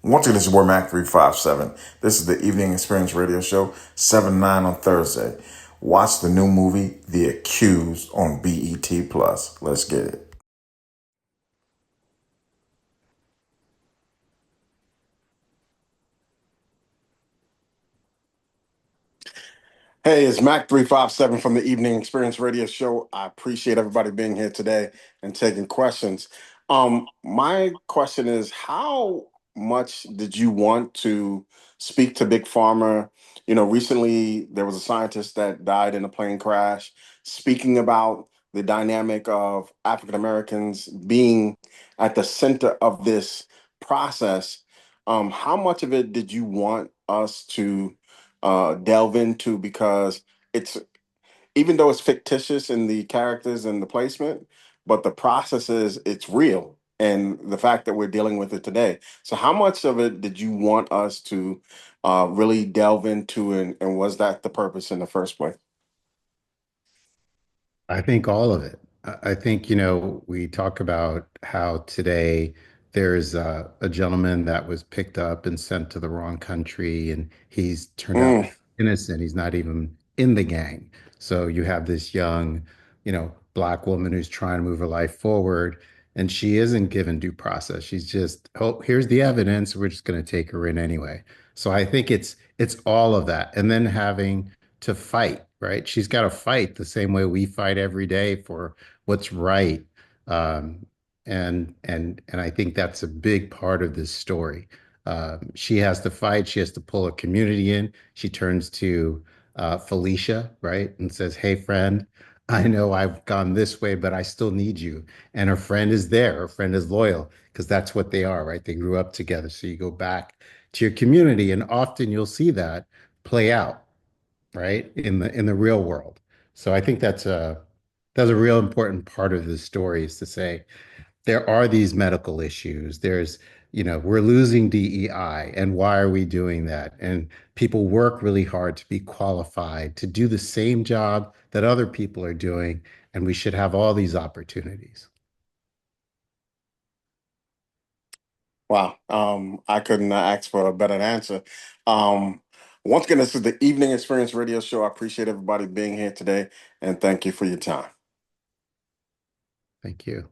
Once again, this is your boy Mac 357. This is the Evening Experience Radio Show, 7-9 on Thursday. Watch the new movie, The Accused, on BET Plus. Let's get it. Hey, it's Mac 357 from the Evening Experience Radio Show. I appreciate everybody being here today and taking questions. My question is, how much did you want to speak to Big Pharma? Recently there was a scientist that died in a plane crash, speaking about the dynamic of African Americans being at the center of this process. How much of it did you want us to delve into, because it's, even though it's fictitious in the characters and the placement, but the process is, it's real, and the fact that we're dealing with it today. So how much of it did you want us to really delve into, and was that the purpose in the first place? I think all of it. I think, we talk about how today there's a gentleman that was picked up and sent to the wrong country, and he's turned out to Mm, be innocent. He's not even in the gang. So you have this young, black woman who's trying to move her life forward, and she isn't given due process. She's just, oh, here's the evidence. We're just going to take her in anyway. So I think it's all of that. And then having to fight, right? She's got to fight the same way we fight every day for what's right. Um, and I think that's a big part of this story. She has to fight. She has to pull a community in. She turns to Felicia, right, and says, "Hey, friend, I know I've gone this way, but I still need you." And her friend is there. Her friend is loyal because that's what they are, right? They grew up together. So you go back to your community, and often you'll see that play out, right, in the real world. So I think that's a real important part of the story, is to say there are these medical issues. We're losing DEI, and why are we doing that? And people work really hard to be qualified to do the same job that other people are doing, and we should have all these opportunities. wow. I couldn't ask for a better answer. Um, Once again, this is the Evening Experience Radio Show. I appreciate everybody being here today, and thank you for your time. Thank you.